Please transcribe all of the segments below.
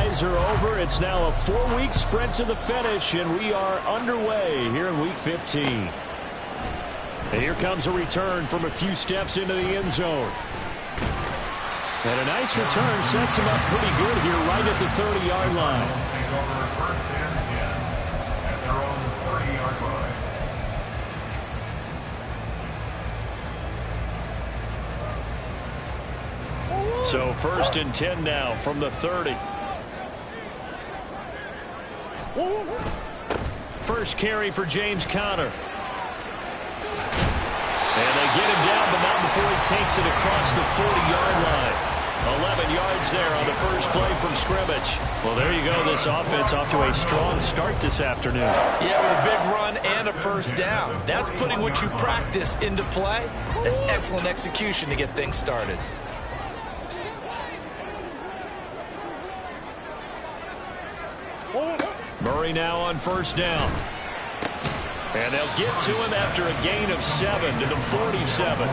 OTAs are over. It's now a 4-week sprint to the finish, and we are underway here in Week 15. And here comes a return from a few steps into the end zone. And a nice return sets him up pretty good here right at the 30-yard line. So 1st and 10 now from the 30. First carry for James Conner. And they get him down, but not before he takes it across the 40-yard line. 11 yards there on the first play from scrimmage. Well, there you go. This offense off to a strong start this afternoon. Yeah, with a big run and a first down. That's putting what you practice into play. That's excellent execution to get things started. Murray now on first down. And they'll get to him after a gain of 7 to the 47.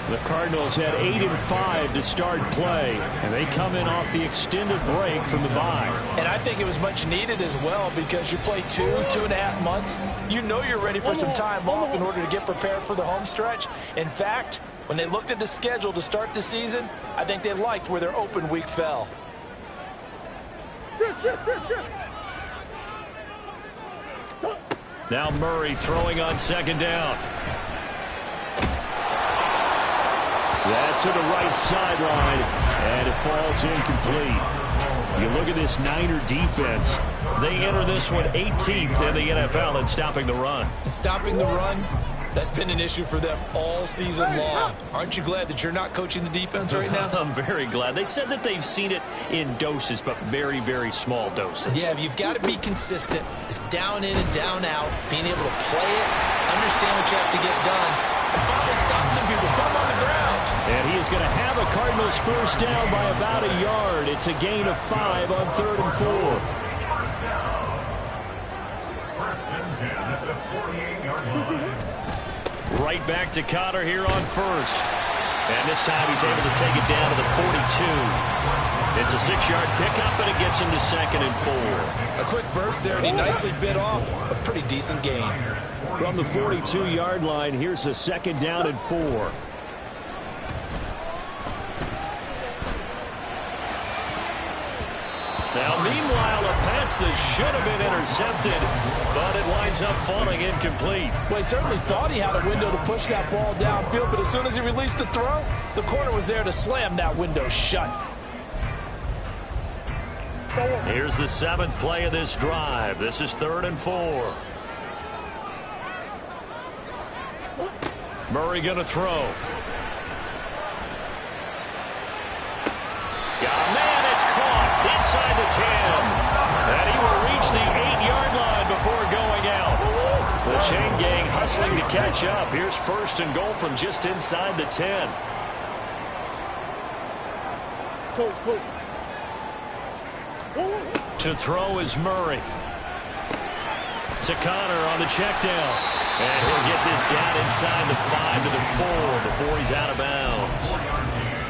The Cardinals had 8 and 5 to start play, and they come in off the extended break from the bye. And I think it was much needed as well, because you play 2.5 months. You know you're ready for some time off in order to get prepared for the home stretch. In fact, when they looked at the schedule to start the season, I think they liked where their open week fell. Now Murray throwing on second down. That's to the right sideline, and it falls incomplete. You look at this Niner defense. They enter this one 18th in the NFL in stopping the run. And stopping the run, that's been an issue for them all season long. Aren't you glad that you're not coaching the defense right now? I'm very glad. They said that they've seen it in doses, but very, very small doses. Yeah, you've got to be consistent. It's down in and down out, being able to play it, understand what you have to get done, and finally stop some people, put them on the ground. And he is going to have a Cardinals first down by about a yard. It's a gain of 5 on 3rd and 4. Right back to Conner here on first. And this time he's able to take it down to the 42. It's a 6-yard pickup, and it gets him to 2nd and 4. A quick burst there, and he nicely bit off a pretty decent gain. From the 42-yard line, here's a 2nd down and 4. Now, meanwhile, a pass that should have been intercepted, but it winds up falling incomplete. Well, he certainly thought he had a window to push that ball downfield, but as soon as he released the throw, the corner was there to slam that window shut. Here's the 7th play of this drive. This is 3rd and 4. Murray going to throw. Got a man, it's caught inside the 10. And he will reach the 8-yard line before going out. The chain gang hustling to catch up. Here's 1st and goal from just inside the 10. Close. To throw is Murray. To Conner on the check down. And he'll get this down inside the 5 to the 4 before he's out of bounds.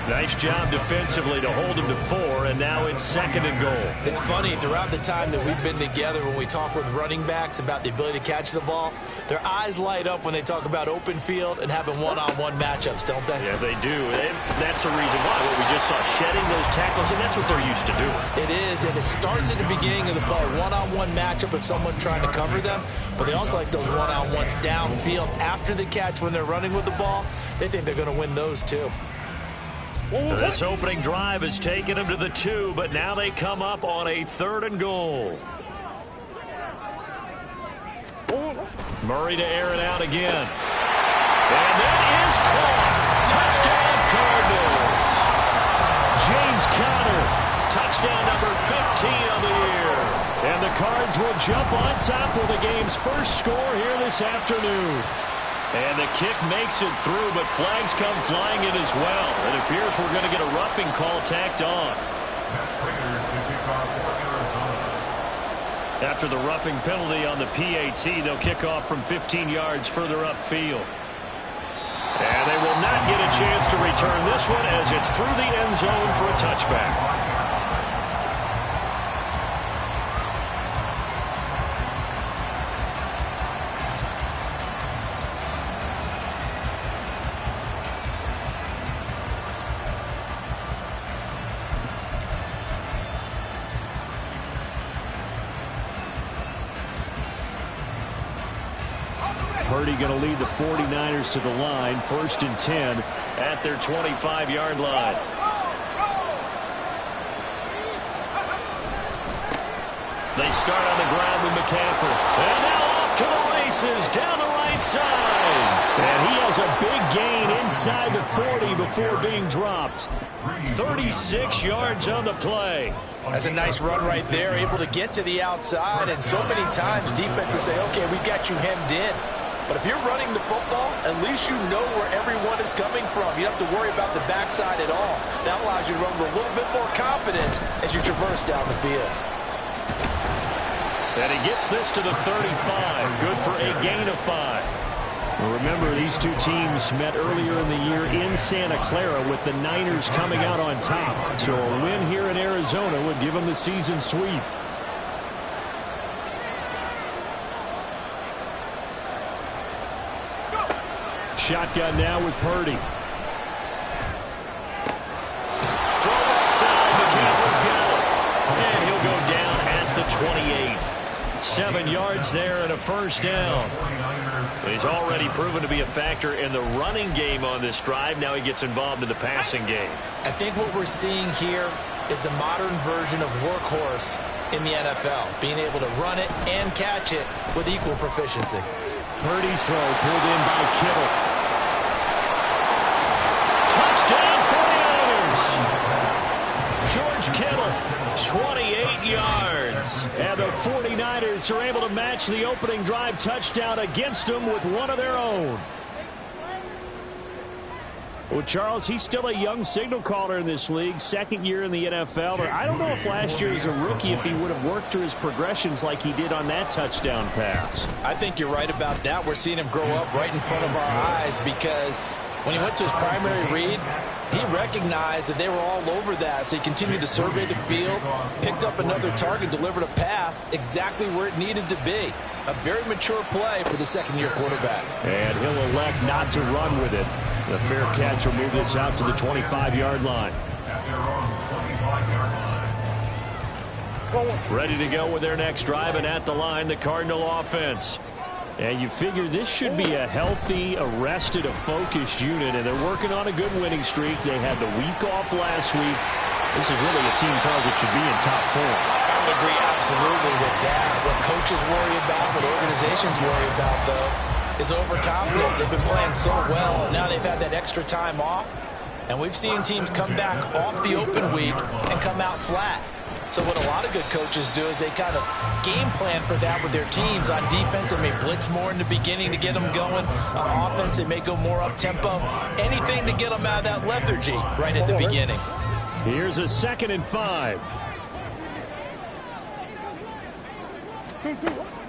Nice job defensively to hold him to 4, and now it's 2nd and goal. It's funny, throughout the time that we've been together, when we talk with running backs about the ability to catch the ball, their eyes light up when they talk about open field and having one-on-one matchups, don't they? Yeah, they do. And that's the reason why. What we just saw, shedding those tackles, and that's what they're used to doing. It is, and it starts at the beginning of the play. One-on-one matchup if someone's trying to cover them, but they also like those one-on-ones downfield after the catch when they're running with the ball. They think they're going to win those, too. This opening drive has taken them to the 2, but now they come up on a 3rd and goal. Murray to air it out again. And that is caught. Touchdown, Cardinals. James Conner, touchdown number 15 on the year. And the Cards will jump on top with the game's first score here this afternoon. And the kick makes it through, but flags come flying in as well. It appears we're going to get a roughing call tacked on. After the roughing penalty on the PAT, they'll kick off from 15 yards further upfield. And they will not get a chance to return this one as it's through the end zone for a touchback. Purdy going to lead the 49ers to the line, 1st and 10 at their 25-yard line. They start on the ground with McCaffrey. And now off to the races down the right side. And he has a big gain inside the 40 before being dropped. 36 yards on the play. That's a nice run right there, able to get to the outside. And so many times defenses say, okay, we got you hemmed in. But if you're running the football, at least you know where everyone is coming from. You don't have to worry about the backside at all. That allows you to run with a little bit more confidence as you traverse down the field. And he gets this to the 35. Good for a gain of 5. Well, remember, these two teams met earlier in the year in Santa Clara with the Niners coming out on top. So a win here in Arizona would give them the season sweep. Shotgun now with Purdy. Throw outside. McCaffrey's got it. And he'll go down at the 28. 7 yards there and a 1st down. He's already proven to be a factor in the running game on this drive. Now he gets involved in the passing game. I think what we're seeing here is the modern version of workhorse in the NFL, being able to run it and catch it with equal proficiency. Purdy's throw pulled in by Kittle. Touchdown 49ers! George Kittle, 28 yards. And the 49ers are able to match the opening drive touchdown against them with one of their own. Well, Charles, he's still a young signal caller in this league, 2nd year in the NFL. But I don't know if last year as a rookie, if he would have worked through his progressions like he did on that touchdown pass. I think you're right about that. We're seeing him grow up right in front of our eyes because when he went to his primary read, he recognized that they were all over that. So he continued to survey the field, picked up another target, delivered a pass exactly where it needed to be. A very mature play for the 2nd-year quarterback. And he'll elect not to run with it. The fair catch will move this out to the 25-yard line. Ready to go with their next drive, and at the line, the Cardinal offense. And you figure this should be a healthy, arrested, a focused unit, and they're working on a good winning streak. They had the week off last week. This is really a team, Charles, that should be in top form. I would agree absolutely with that. What coaches worry about, what organizations worry about, though, is overconfidence. They've been playing so well, and now they've had that extra time off. And we've seen teams come back off the open week and come out flat. So what a lot of good coaches do is they kind of game plan for that with their teams. On defense, they may blitz more in the beginning to get them going. On offense, they may go more up-tempo. Anything to get them out of that lethargy right at the beginning. Here's a 2nd and 5.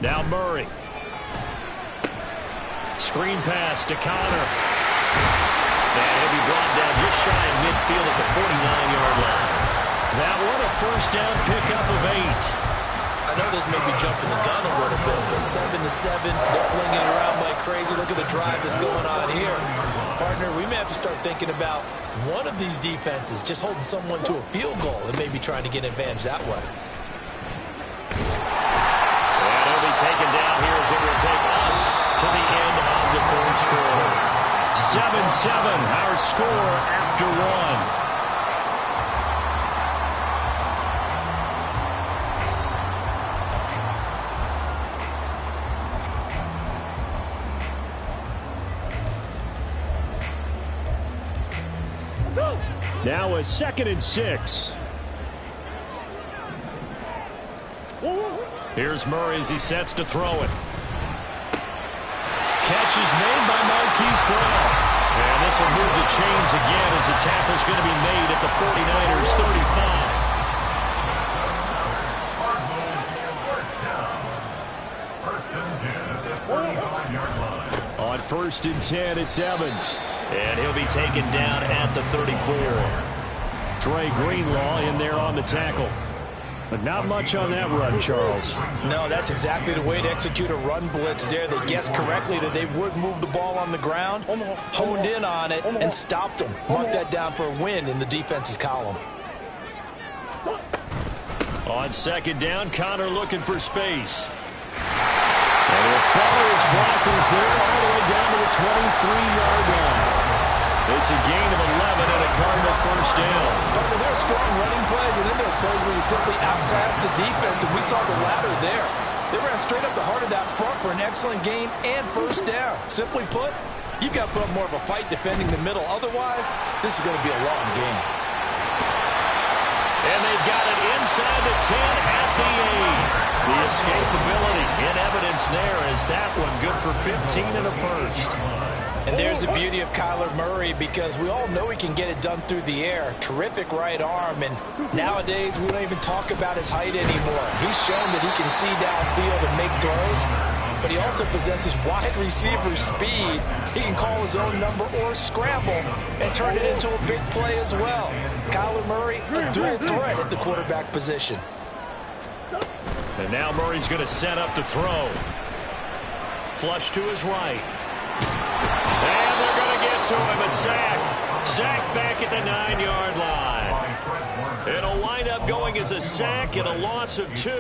Now Murray. Screen pass to Connor. And he'll be brought down just shy of midfield at the 49-yard line. That one a 1st down pickup of 8. I know this may be jumping the gun a little bit, but 7-7, they're flinging it around like crazy. Look at the drive that's going on here. Partner, we may have to start thinking about one of these defenses just holding someone to a field goal and maybe trying to get an advantage that way. And he'll be taken down here as it will take us to the end of the 3rd quarter. 7-7, our score after 1. Now a 2nd and 6. Here's Murray as he sets to throw it. Catch is made by Marquise Brown. And this will move the chains again as the tackle's going to be made at the 49ers 35. On 1st and 10, it's Evans. And he'll be taken down at the 34. Trey Greenlaw in there on the tackle. But not much on that run, Charles. No, that's exactly the way to execute a run blitz there. They guessed correctly that they would move the ball on the ground, honed in on it, and stopped them. Mark that down for a win in the defense's column. On 2nd down, Connor looking for space. And he'll follows blockers there all the way down to the 23-yard line. It's a gain of 11 and a Cardinal first down. But there are strong running plays, and then there are plays where you simply outclass the defense, and we saw the latter there. They ran straight up the heart of that front for an excellent gain and first down. Simply put, you've got to put up more of a fight defending the middle. Otherwise, this is going to be a long game. And they've got it inside the 10 at the 8. The escapability in evidence there is that one good for 15 and a first. And there's the beauty of Kyler Murray, because we all know he can get it done through the air. Terrific right arm, and nowadays we don't even talk about his height anymore. He's shown that he can see downfield and make throws, but he also possesses wide receiver speed. He can call his own number or scramble and turn it into a big play as well. Kyler Murray, a dual threat at the quarterback position. And now Murray's going to set up to throw. Flush to his right. And they're going to get to him. A sack. Sack back at the 9-yard line. It'll wind up going as a sack and a loss of 2.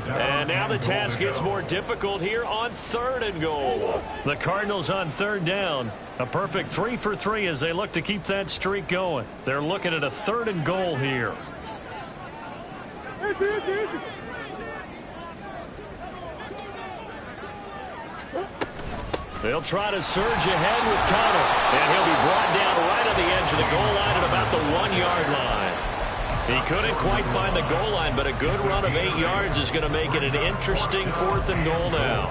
And now the task gets more difficult here on 3rd and goal. The Cardinals on 3rd down. A perfect 3 for 3 as they look to keep that streak going. They're looking at a 3rd and goal here. They'll try to surge ahead with Connor. And he'll be brought down right on the edge of the goal line at about the 1-yard line. He couldn't quite find the goal line, but a good run of 8 yards is going to make it an interesting 4th and goal now.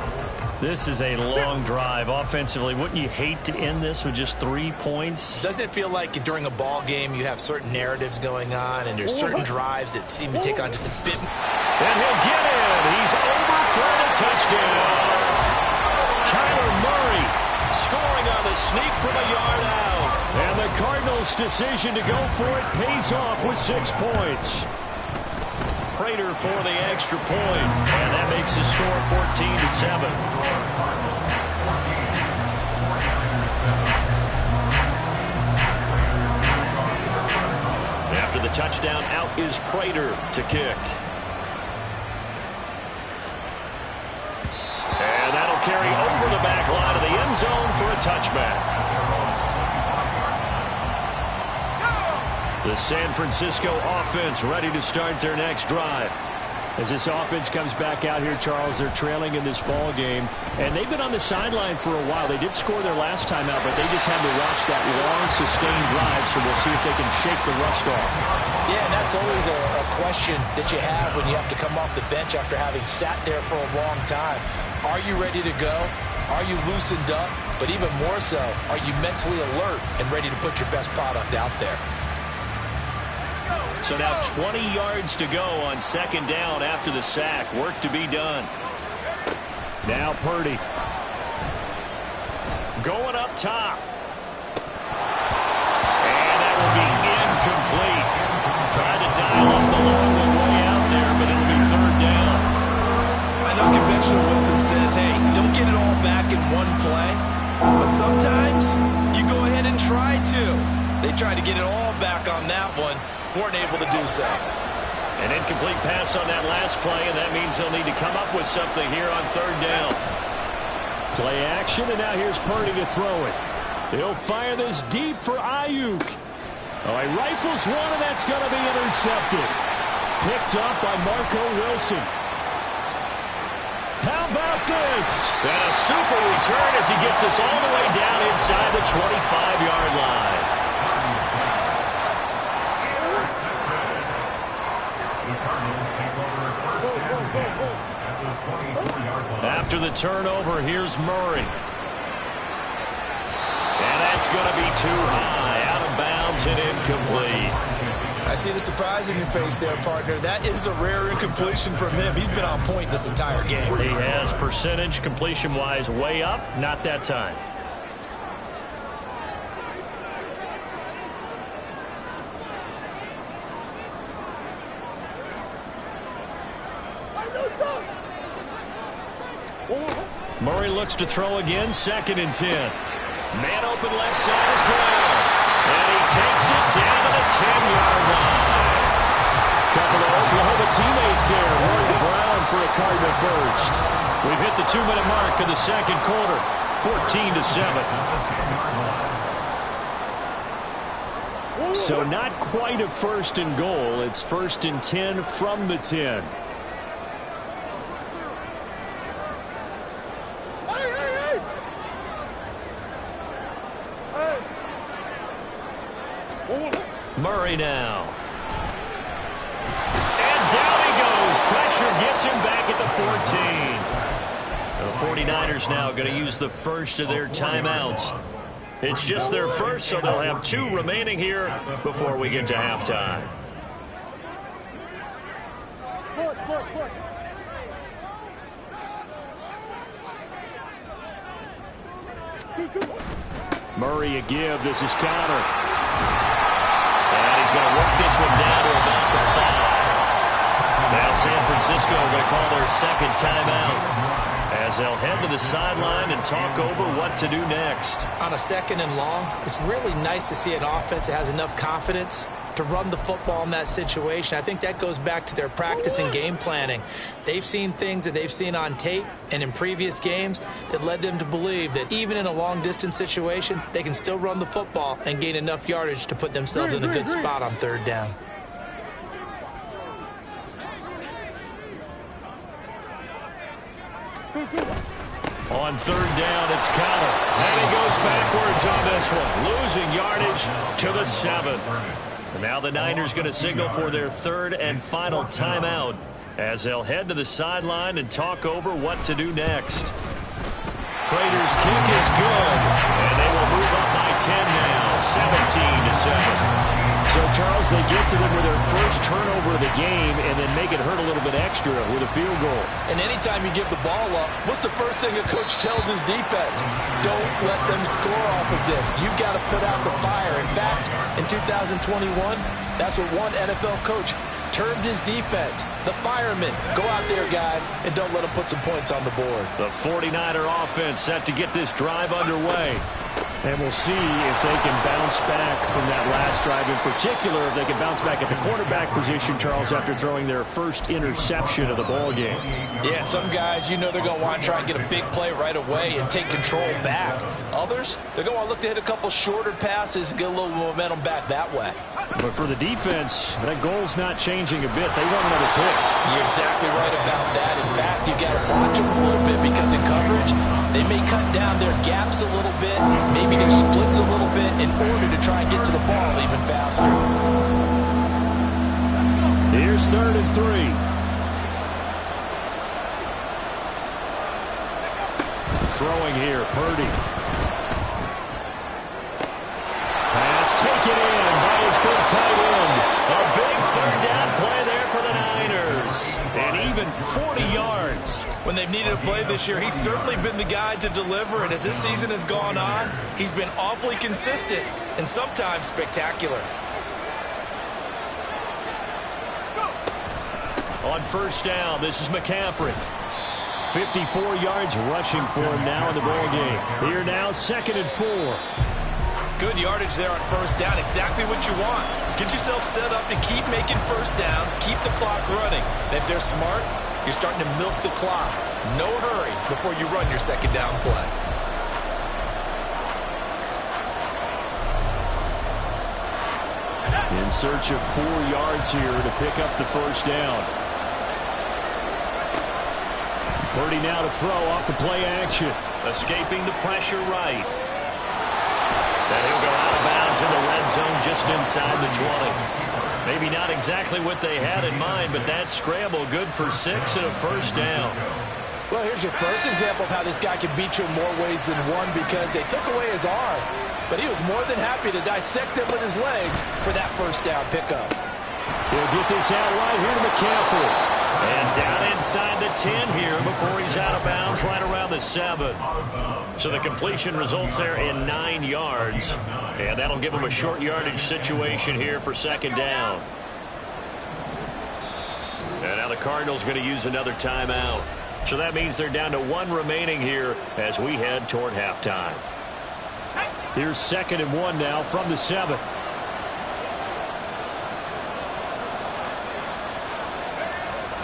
This is a long drive offensively. Wouldn't you hate to end this with just 3 points? Doesn't it feel like during a ball game you have certain narratives going on, and there's certain drives that seem to take on just a bit? And he'll get in. He's over for the touchdown. Kyler Murray scoring on the sneak from a yard out. And the Cardinals' decision to go for it pays off with 6 points. Prater for the extra point, and that makes the score 14-7. After the touchdown, out is Prater to kick. And that'll carry over the back line of the end zone for a touchback. The San Francisco offense ready to start their next drive. As this offense comes back out here, Charles, they're trailing in this ball game, and they've been on the sideline for a while. They did score their last time out, but they just had to watch that long, sustained drive, so we'll see if they can shake the rust off. Yeah, and that's always a question that you have when you have to come off the bench after having sat there for a long time. Are you ready to go? Are you loosened up? But even more so, are you mentally alert and ready to put your best product out there? So now 20 yards to go on 2nd down after the sack. Work to be done. Now Purdy. Going up top. And that will be incomplete. Tried to dial up the long way out there, but it'll be 3rd down. I know conventional wisdom says, hey, don't get it all back in one play. But sometimes you go ahead and try to. They tried to get it all back on that one. Weren't able to do so. An incomplete pass on that last play, and that means they'll need to come up with something here on 3rd down. Play action, and now here's Purdy to throw it. He'll fire this deep for Ayuk. Oh, he rifles one, and that's going to be intercepted. Picked up by Marco Wilson. How about this? And a super return as he gets us all the way down inside the 25-yard line. After the turnover, here's Murray. And that's going to be too high, out of bounds and incomplete. I see the surprise in your face there, partner. That is a rare incompletion from him. He's been on point this entire game. He has percentage completion-wise way up, not that time. Murray looks to throw again, 2nd and 10. Man open left side is Brown. And he takes it down to the 10-yard line. Couple of Oklahoma teammates there. Roy Brown for a Cardinal first. We've hit the 2-minute mark of the second quarter. 14-7. So not quite a first and goal. It's 1st and 10 from the 10. Murray now. And down he goes. Pressure gets him back at the 14. The 49ers now going to use the first of their timeouts. It's just their first, so they'll have 2 remaining here before we get to halftime. Murray a give. This is Connor. And he's going to work this one down to about the 5. Now San Francisco going to call their second timeout as they'll head to the sideline and talk over what to do next. On a 2nd and long, it's really nice to see an offense that has enough confidence to run the football in that situation. I think that goes back to their practice and game planning. They've seen things that they've seen on tape and in previous games that led them to believe that even in a long-distance situation, they can still run the football and gain enough yardage to put themselves in a good spot on 3rd down. On 3rd down, it's Connor. And he goes backwards on this one, losing yardage to the 7. And now the Niners going to signal for their 3rd and final timeout as they'll head to the sideline and talk over what to do next. Prater's kick is good, and they will move up by 10 now, 17-7. So, Charles, they get to them with their first turnover of the game and then make it hurt a little bit extra with a field goal. And anytime you give the ball up, what's the first thing a coach tells his defense? Don't let them score off of this. You've got to put out the fire. In fact, in 2021, that's what one NFL coach termed his defense. The firemen. Go out there, guys, and don't let them put some points on the board. The 49er offense set to get this drive underway. And we'll see if they can bounce back from that last drive. In particular, if they can bounce back at the quarterback position, Charles, after throwing their first interception of the ball game. Yeah, some guys, you know they're going to want to try and get a big play right away and take control back. Others, they're going to want to look to hit a couple shorter passes and get a little momentum back that way. But for the defense, that goal's not changing a bit. They want another pick. You're exactly right about that. In fact, you've got to watch them a little bit because in coverage, they may cut down their gaps a little bit, maybe their splits a little bit in order to try and get to the ball even faster. Here's 3rd and 3. Throwing here, Purdy. Pass taken in by his big tight end. A big 3rd down play there for the Niners. And even 40 yards. When they've needed a play this year, he's certainly been the guy to deliver. And as this season has gone on, he's been awfully consistent and sometimes spectacular. On 1st down, this is McCaffrey. 54 yards rushing for him now in the ball game. Here now, 2nd and 4. Good yardage there on 1st down. Exactly what you want. Get yourself set up and keep making 1st downs. Keep the clock running. And if they're smart, you're starting to milk the clock. No hurry before you run your 2nd down play. In search of 4 yards here to pick up the 1st down. Purdy now to throw off the play action. Escaping the pressure right. And he'll go out of bounds in the red zone just inside the 20. Maybe not exactly what they had in mind, but that scramble good for 6 and a 1st down. Well, here's your first example of how this guy can beat you in more ways than one because they took away his arm. But he was more than happy to dissect them with his legs for that 1st down pickup. He'll get this out right here to McCaffrey. And down inside the 10 here before he's out of bounds right around the 7. So the completion results there in 9 yards. And that'll give him a short yardage situation here for 2nd down. And now the Cardinals going to use another timeout. So that means they're down to 1 remaining here as we head toward halftime. Here's 2nd and 1 now from the 7.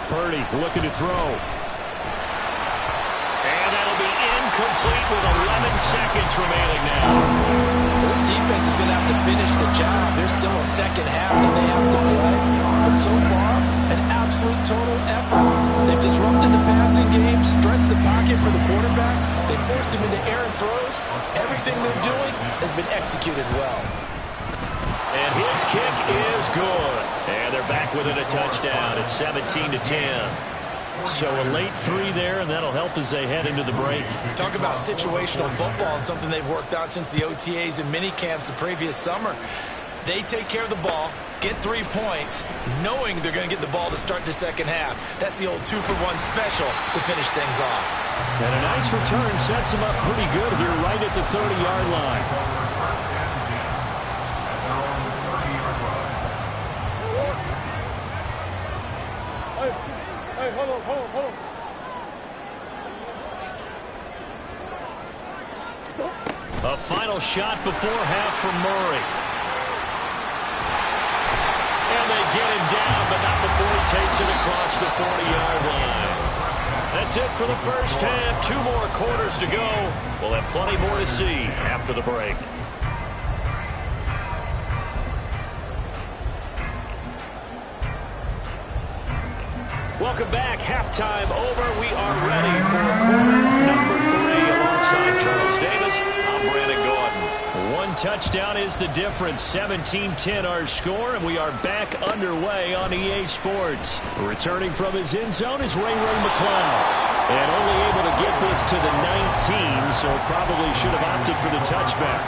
Purdy looking to throw. complete with 11 seconds remaining now. This defense is going to have to finish the job. There's still a second half that they have to play. But so far, an absolute total effort. They've disrupted the passing game, stressed the pocket for the quarterback. They forced him into errant throws. Everything they're doing has been executed well. And his kick is good. And they're back within a touchdown. It's 17-10. So a late 3 there, and that'll help as they head into the break. Talk about situational football and something they've worked on since the OTAs and mini camps the previous summer. They take care of the ball, get 3 points, knowing they're going to get the ball to start the second half. That's the old 2-for-1 special to finish things off. And a nice return sets him up pretty good here right at the 30-yard line. Hey, hold on. A final shot before half from Murray. And they get him down, but not before he takes it across the 40-yard line. That's it for the first half. 2 more quarters to go. We'll have plenty more to see after the break. Welcome back. Halftime over. We are ready for quarter number 3 alongside Charles Davis. I'm Brandon Gordon. 1 touchdown is the difference. 17-10 our score, and we are back underway on EA Sports. Returning from his end zone is Ray McCloud. And only able to get this to the 19, so probably should have opted for the touchback.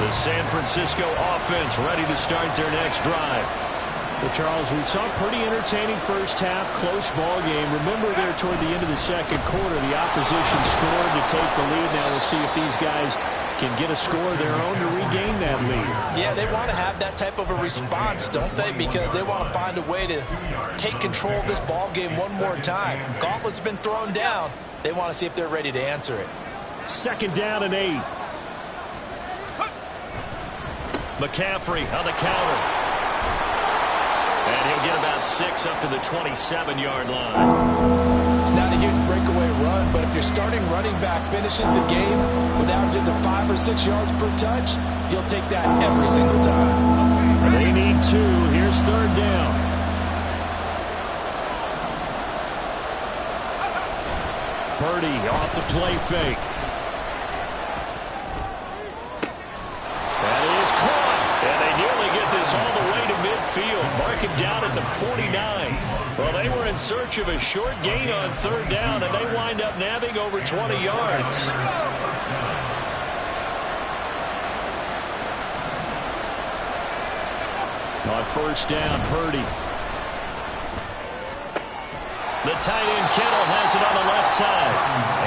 The San Francisco offense ready to start their next drive. Well, Charles, we saw a pretty entertaining first half, close ball game. Remember there toward the end of the second quarter, the opposition scored to take the lead. Now we'll see if these guys can get a score of their own to regain that lead. Yeah, they want to have that type of a response, don't they? Because they want to find a way to take control of this ball game one more time. Gauntlet's been thrown down. They want to see if they're ready to answer it. 2nd down and 8. McCaffrey on the counter. And he'll get about 6 up to the 27-yard line. It's not a huge breakaway run, but if your starting running back finishes the game with averages of 5 or 6 yards per touch, you'll take that every single time. They need 2. Here's 3rd down. Purdy off the play fake. That is caught. And they nearly get this all the way to midfield. Mark him down at the 49. Well, they were in search of a short gain on 3rd down, and they wind up nabbing over 20 yards. On 1st down, Purdy. The tight end, Kittle, has it on the left side.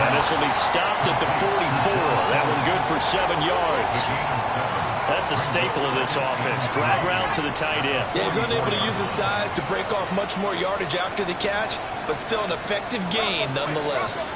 And this will be stopped at the 44. That one good for 7 yards. That's a staple of this offense. Drag route to the tight end. Yeah, he's unable to use his size to break off much more yardage after the catch, but still an effective gain nonetheless.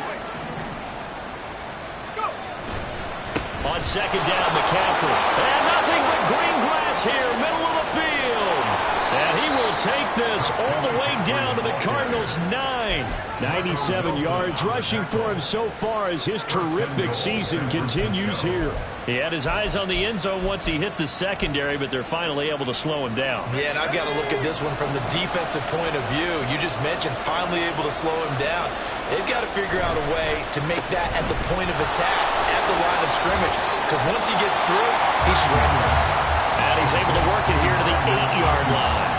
On 2nd down, McCaffrey. And nothing but green grass here, middle of the field. And he will take this all the way down to the Cardinals' 9. 97 yards rushing for him so far as his terrific season continues here. He had his eyes on the end zone once he hit the secondary, but they're finally able to slow him down. Yeah, and I've got to look at this one from the defensive point of view. You just mentioned finally able to slow him down. They've got to figure out a way to make that at the point of attack, at the line of scrimmage, because once he gets through, he's shredding them. And he's able to work it here to the 8-yard line.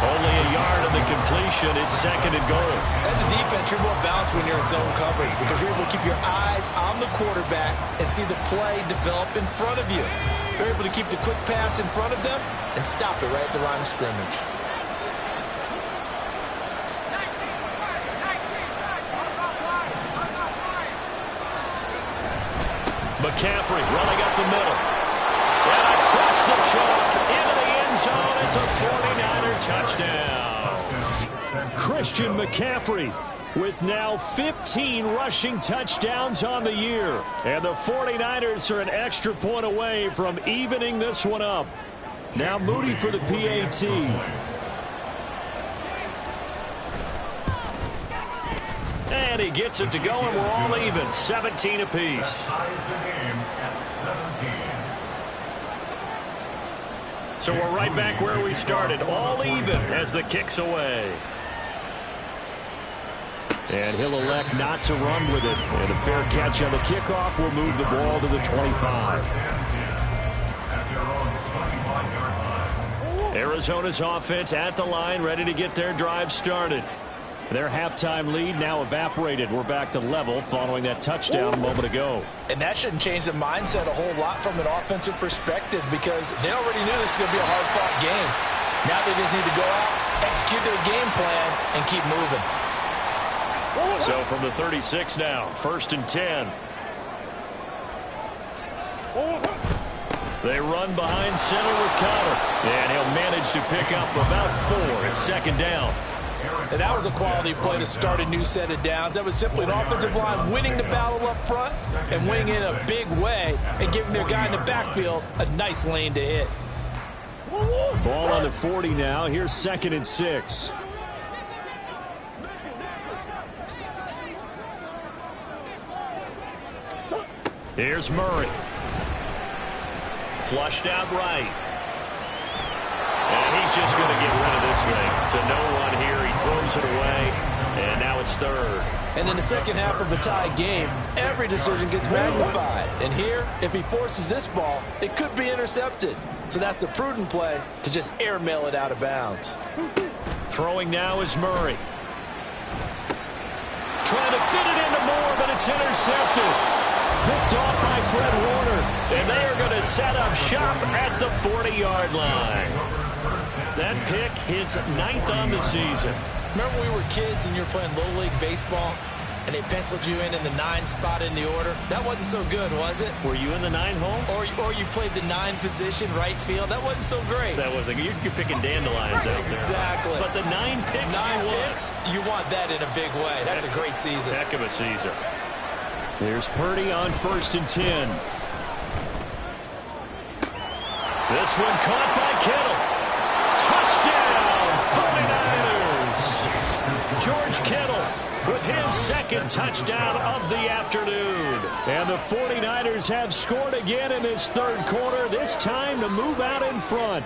Only a yard of the completion. It's 2nd and goal. As a defense, you're more balanced when you're in zone coverage because you're able to keep your eyes on the quarterback and see the play develop in front of you. You're able to keep the quick pass in front of them and stop it right at the line of scrimmage. McCaffrey running up the middle. And across the chalk into the end zone. It's a 49er touchdown. Christian McCaffrey with now 15 rushing touchdowns on the year. And the 49ers are an extra point away from evening this one up. Now Moody for the PAT. And he gets it to go, and we're all even, 17 apiece. So we're right back where we started, all even as the kick's away. And he'll elect not to run with it. And a fair catch on the kickoff will move the ball to the 25. Arizona's offense at the line, ready to get their drive started. Their halftime lead now evaporated. We're back to level following that touchdown a moment ago. And that shouldn't change the mindset a whole lot from an offensive perspective because they already knew this was going to be a hard-fought game. Now they just need to go out, execute their game plan, and keep moving. So from the 36 now, 1st and 10. They run behind center with Cotter. And he'll manage to pick up about 4 at 2nd down. And that was a quality play to start a new set of downs. That was simply an offensive line winning the battle up front and winning in a big way and giving their guy in the backfield a nice lane to hit. Ball on the 40 now. Here's 2nd and 6. Here's Murray. Flushed out right. And he's just going to get rid of this thing to no one here. He throws it away, and now it's 3rd. And in the second half of a tie game, every decision gets magnified. And here, if he forces this ball, it could be intercepted. So that's the prudent play to just airmail it out of bounds. Throwing now is Murray. Trying to fit it into Moore, but it's intercepted. Picked off by Fred Warner. And they are going to set up shop at the 40-yard line. That pick, his 9th on the season. Remember when we were kids and you were playing Little League Baseball and they penciled you in the 9 spot in the order? That wasn't so good, was it? Were you in the 9 hole? Or you played the 9 position, right field? That wasn't so great. That wasn't. You're picking dandelions out there. Exactly. But the 9 picks 9 picks, you want that in a big way. That's a great season. Heck of a season. There's Purdy on 1st and 10. This one caught by Kittle. Touchdown, 49ers. George Kittle with his 2nd touchdown of the afternoon. And the 49ers have scored again in this 3rd quarter, this time to move out in front.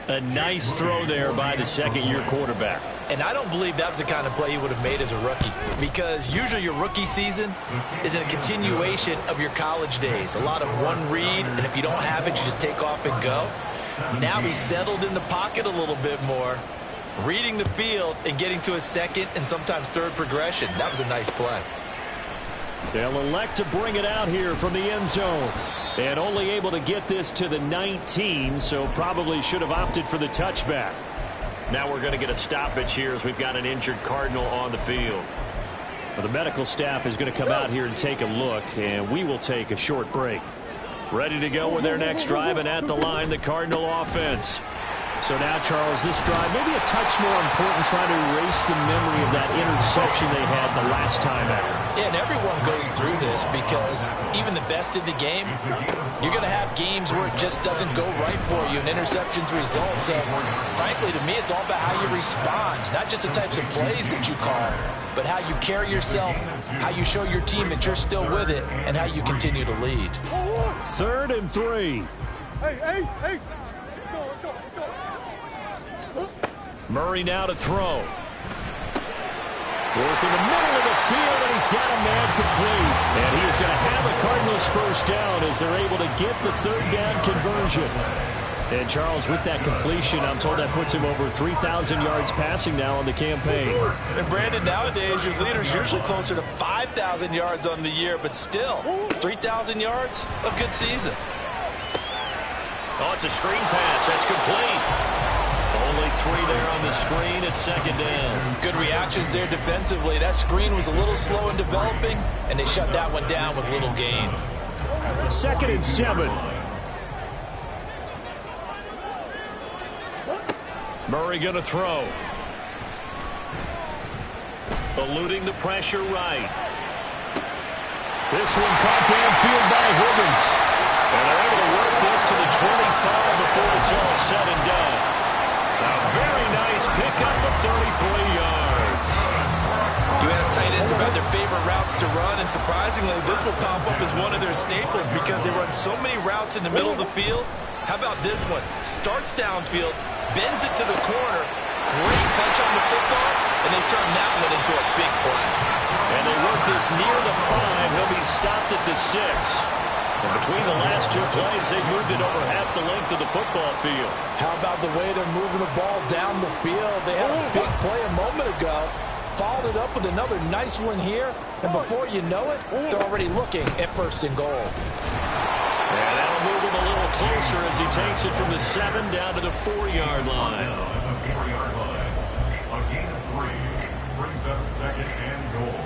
A nice throw there by the 2nd-year quarterback. And I don't believe that was the kind of play he would have made as a rookie. Because usually your rookie season is a continuation of your college days. A lot of one read, and if you don't have it, you just take off and go. Now he's settled in the pocket a little bit more, reading the field and getting to a 2nd and sometimes 3rd progression. That was a nice play. They'll elect to bring it out here from the end zone. And only able to get this to the 19, so probably should have opted for the touchback. Now we're going to get a stoppage here as we've got an injured Cardinal on the field. Well, the medical staff is going to come out here and take a look, and we will take a short break. Ready to go with their next drive, and at the line, the Cardinal offense. So now, Charles, this drive maybe a touch more important, trying to erase the memory of that interception they had the last time out. Yeah, and everyone goes through this because even the best in the game, you're going to have games where it just doesn't go right for you and interceptions result. So, frankly, to me, it's all about how you respond, not just the types of plays that you call, but how you carry yourself, how you show your team that you're still with it, and how you continue to lead. 3rd and 3. Hey, Ace, Ace. Let's go. Murray now to throw. Work in the middle of the field, and he's got a man complete. And he is going to have a Cardinals 1st down as they're able to get the 3rd down conversion. And, Charles, with that completion, I'm told that puts him over 3,000 yards passing now on the campaign. And, Brandon, nowadays your leader's usually closer to 5,000 yards on the year, but still, 3,000 yards, a good season. Oh, it's a screen pass. That's complete. Only 3 there on the screen at 2nd down. Good reactions there defensively. That screen was a little slow in developing, and they shut that one down with little gain. 2nd and 7. Murray going to throw. Eluding the pressure right. This one caught downfield by Higgins. And they're able to work this to the 25 before it's all said and done. A very nice pickup of 33 yards. favorite routes to run, and surprisingly, this will pop up as one of their staples because they run so many routes in the middle of the field. How about this one? Starts downfield, bends it to the corner, great touch on the football, and they turn that one into a big play. And they work this near the 5. He'll be stopped at the 6. And between the last two plays, they moved it over half the length of the football field. How about the way they're moving the ball down the field? They had a big play a moment ago, followed it up with another nice one here, and before you know it, they're already looking at 1st and goal. And that'll move him a little closer as he takes it from the 7 down to the 4-yard line. A gain of 3 brings up 2nd and goal.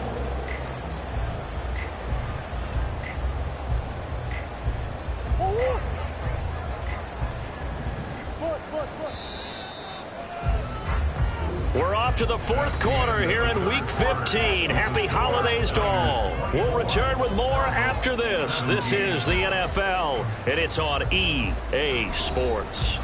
We're off to the 4th quarter here in Week 15. Happy holidays to all. We'll return with more after this. This is the NFL, and it's on EA Sports.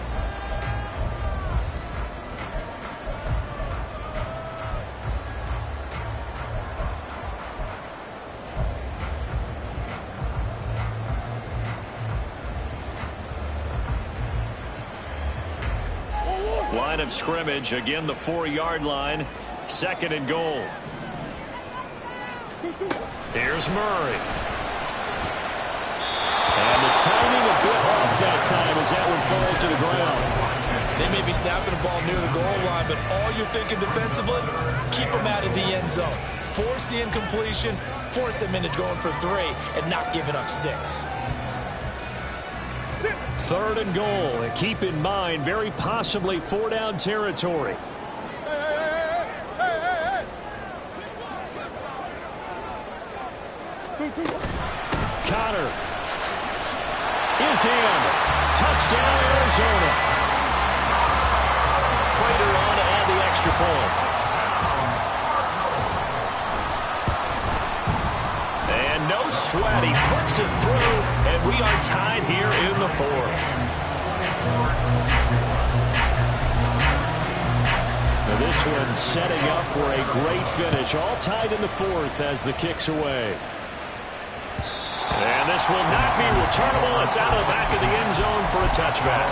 Line of scrimmage, again the 4-yard line, 2nd and goal. Here's Murray. And the timing a bit off that time as that one falls to the ground. They may be snapping the ball near the goal line, but all you're thinking defensively, keep them out of the end zone. Force the incompletion, force them into going for 3, and not giving up 6. 3rd and goal, and keep in mind, very possibly 4-down territory. Connor is in. Touchdown, Arizona. Prater on to add the extra point. And no sweat, he puts it through, and we are tied here in the 4th. Now this one setting up for a great finish. All tied in the 4th as the kick's away. And this will not be returnable. It's out of the back of the end zone for a touchback.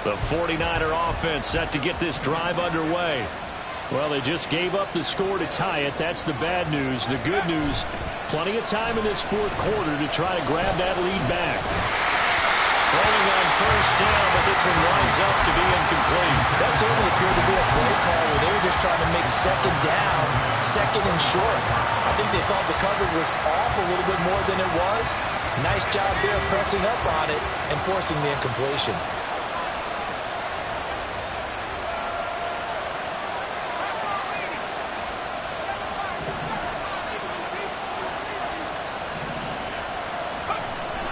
The 49er offense set to get this drive underway. Well, they just gave up the score to tie it. That's the bad news. The good news, plenty of time in this 4th quarter to try to grab that lead back. Throwing on 1st down, but this one winds up to be incomplete. That certainly appeared to be a play call where they were just trying to make 2nd down, 2nd and short. I think they thought the coverage was off a little bit more than it was. Nice job there pressing up on it and forcing the incompletion.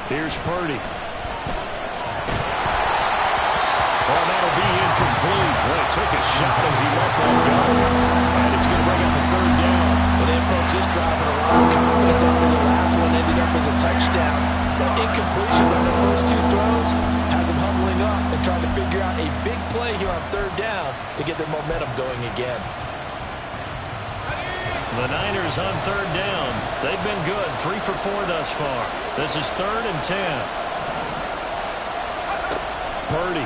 Here's Purdy. Oh, that'll be incomplete. Well, he took a shot as he let that go. And it's going to bring up a 3rd down. But then folks just driving around with confidence after the last one ended up as a touchdown. But incompletions on the first 2 throws has them huddling up and trying to figure out a big play here on 3rd down to get their momentum going again. The Niners on 3rd down. They've been good, 3 for 4 thus far. This is 3rd and 10. Purdy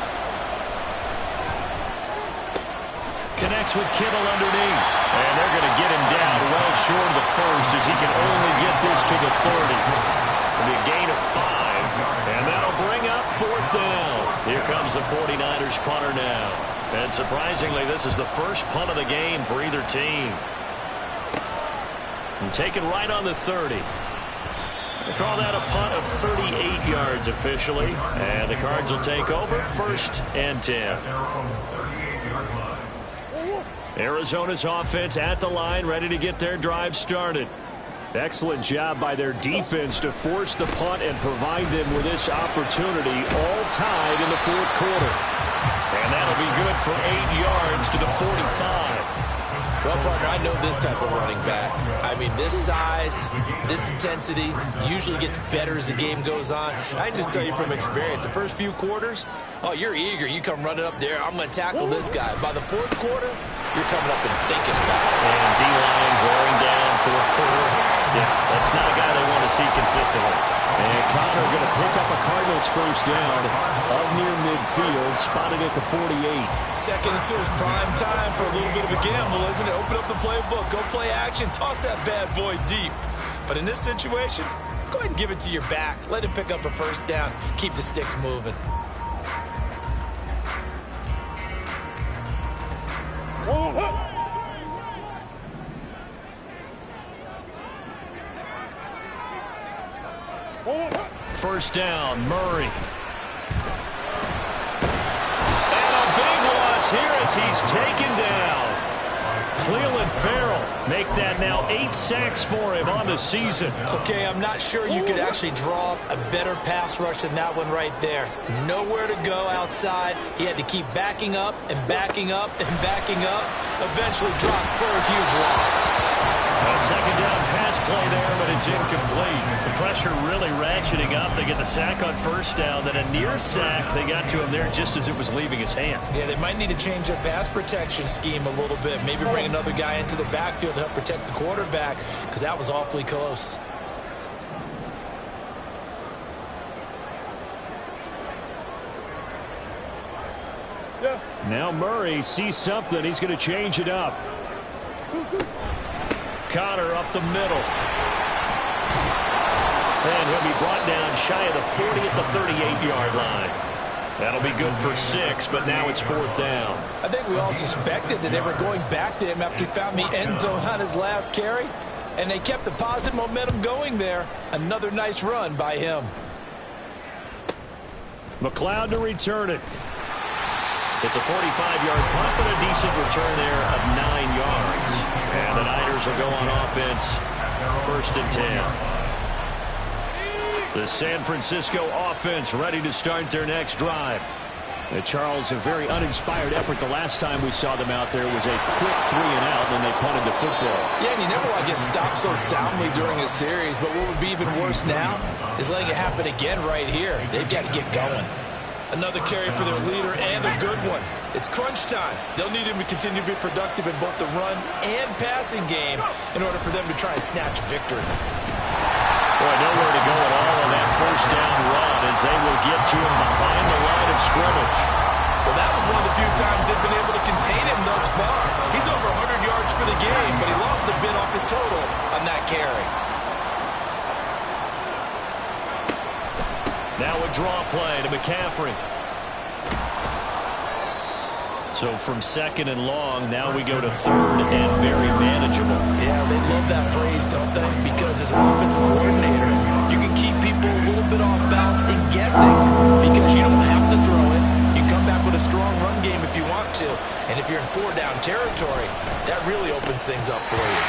connects with Kittle underneath. And they're going to get him down well short of the 1st as he can only get this to the 30. It'll be a gain of 5. And that'll bring up 4th down. Here comes the 49ers punter now. And surprisingly, this is the first punt of the game for either team. And taken right on the 30. They call that a punt of 38 yards officially. And the Cards will take over 1st and 10. Arizona's offense at the line, ready to get their drive started. Excellent job by their defense to force the punt and provide them with this opportunity, all tied in the 4th quarter. And that'll be good for 8 yards to the 45. Well, partner, I know this type of running back. I mean, this size, this intensity usually gets better as the game goes on. I can just tell you from experience, the first few quarters, oh, you're eager. You come running up there, I'm going to tackle this guy. By the fourth quarter, you're coming up and thinking about it. And D-line wearing down fourth quarter. Yeah, that's not a guy they want to see consistently. And Connor going to pick up a Cardinals first down up near midfield, spotted at the 48. Second and 2 is prime time for a little bit of a gamble, isn't it? Open up the playbook, go play action, toss that bad boy deep. But in this situation, go ahead and give it to your back. Let him pick up a first down. Keep the sticks moving. First down, Murray. And a big loss here as he's taken down. Cleveland Farrell make that now 8 sacks for him on the season. Okay, I'm not sure you could actually draw a better pass rush than that one right there. Nowhere to go outside. He had to keep backing up and backing up and backing up. Eventually dropped for a huge loss. A second down pass play there, but it's incomplete. The pressure really ratcheting up. They get the sack on first down, then a near sack. They got to him there just as it was leaving his hand. Yeah, they might need to change their pass protection scheme a little bit. Maybe bring another guy into the backfield to help protect the quarterback, because that was awfully close. Now Murray sees something. He's going to change it up. Connor up the middle. And he'll be brought down shy of the 40 at the 38-yard line. That'll be good for 6, but now it's fourth down. I think we all suspected that they were going back to him after he found the end zone on his last carry, and they kept the positive momentum going there. Another nice run by him. McLeod to return it. It's a 45-yard punt, but a decent return there of 9 yards. And the Niners will go on offense, first and 10. The San Francisco offense ready to start their next drive. Charles, a very uninspired effort the last time we saw them out there was a quick 3-and-out, and they punted the football. Yeah, and you never want to get stopped so soundly during a series, but what would be even worse now is letting it happen again right here. They've got to get going. Another carry for their leader, and a good one. It's crunch time. They'll need him to continue to be productive in both the run and passing game in order for them to try and snatch a victory. Boy, nowhere to go at all on that first down run as they will get to him behind the line of scrimmage. Well, that was one of the few times they've been able to contain him thus far. He's over 100 yards for the game, but he lost a bit off his total on that carry. Now a draw play to McCaffrey. So from second and long, now we go to third and very manageable. Yeah, they love that phrase, don't they? Because as an offensive coordinator, you can keep people a little bit off balance and guessing because you don't have to throw it. You can come back with a strong run game if you want to. And if you're in 4-down territory, that really opens things up for you.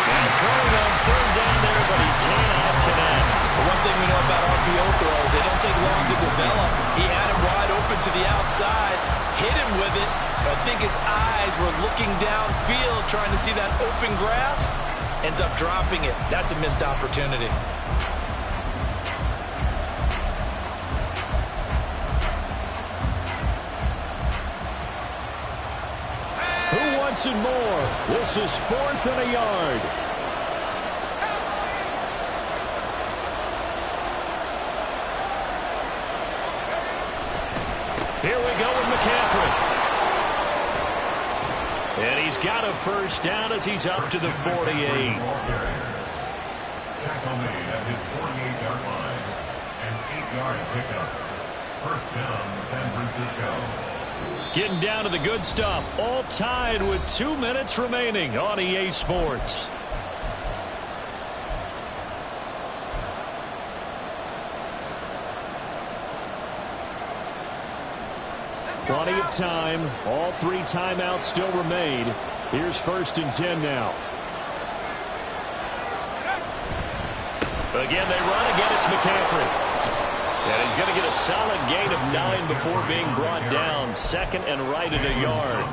And throwing on third down there, but he cannot connect. But one thing we know about RPO throws, they don't take long to develop. He had him wide open to the outside, hit him with it, but I think his eyes were looking downfield trying to see that open grass. Ends up dropping it. That's a missed opportunity. Who wants it more? This is 4th and a yard. Here we go with McCaffrey. And he's got a first down as he's up to the 48. Tackle made at his 48-yard line. An 8-yard pickup. First down, San Francisco. Getting down to the good stuff. All tied with 2 minutes remaining on EA Sports. Plenty of time. All 3 timeouts still remain. Here's first and 10 now. Again, they run. Again, it's McCaffrey. And he's going to get a solid gain of 9 before being brought down. 2nd and right at a yard.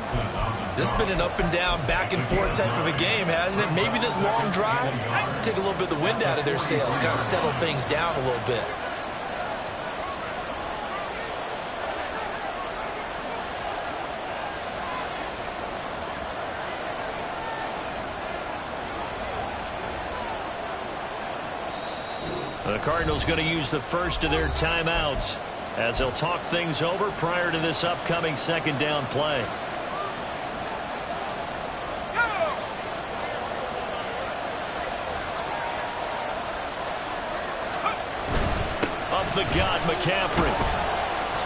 This has been an up and down, back and forth type of a game, hasn't it? Maybe this long drive take a little bit of the wind out of their sails, kind of settle things down a little bit. The Cardinals going to use the first of their timeouts as they'll talk things over prior to this upcoming 2nd down play. Up the gut, McCaffrey.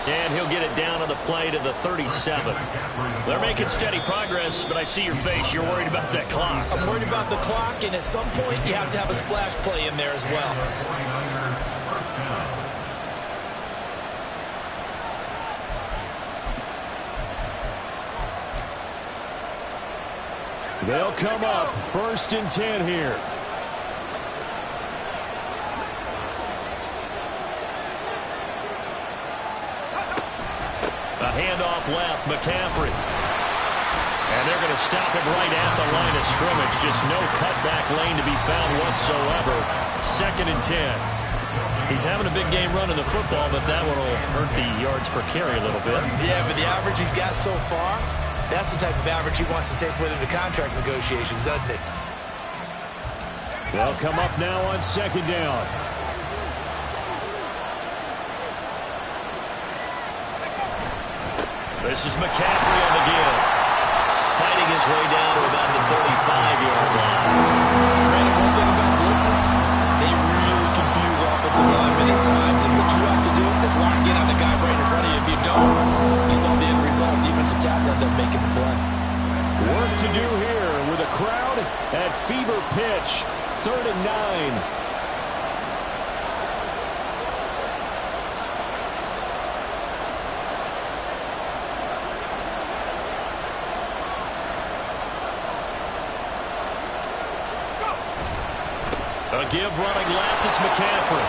And he'll get it down on the play to the 37. They're making steady progress, but I see your face. You're worried about that clock. I'm worried about the clock, and at some point you have to have a splash play in there as well. They'll come up 1st and 10 here. A handoff left, McCaffrey. And they're going to stop him right at the line of scrimmage. Just no cutback lane to be found whatsoever. 2nd and 10. He's having a big game running the football, but that one will hurt the yards per carry a little bit. Yeah, but the average he's got so far, that's the type of average he wants to take with him to contract negotiations, doesn't it? They'll come up now on 2nd down. This is McCaffrey on the give. Fighting his way down to about the 35-yard line. Brandon, one thing about blitzes, they really confuse offensive linemen at times, and what you have to do is lock in on the guy right in front of you. If you don't, you saw the end result. Defensive tackle ended up making the play. Work to do here with a crowd at fever pitch. 3rd and 9. A give running left, it's McCaffrey.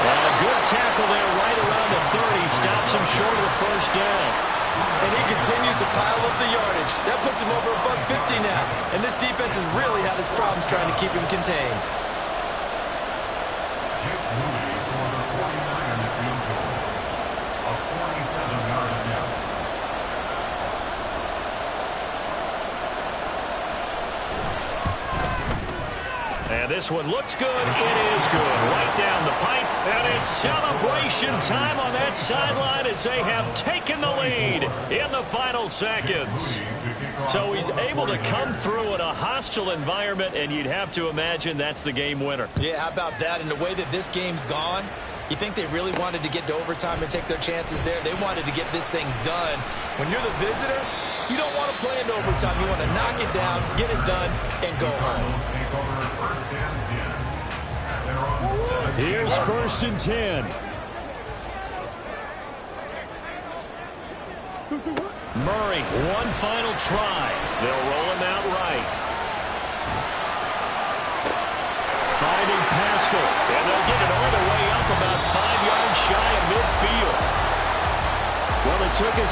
And a good tackle there right around the 30. Stops him short of the 1st down. And he continues to pile up the yardage. That puts him over $150 now. And this defense has really had its problems trying to keep him contained. And this one looks good. It is good. Right down the pipe. And it's celebration time on that sideline as they have taken the lead in the final seconds. So he's able to come through in a hostile environment, and you'd have to imagine that's the game winner. Yeah, how about that? And the way that this game's gone, you think they really wanted to get to overtime and take their chances there? They wanted to get this thing done. When you're the visitor, you don't want to play into overtime. You want to knock it down, get it done, and go home. Here's 1st and 10. Murray, one final try. They'll roll him out right. Finding Pascal, and they'll get it all the way up about 5 yards shy of midfield. Well, it took us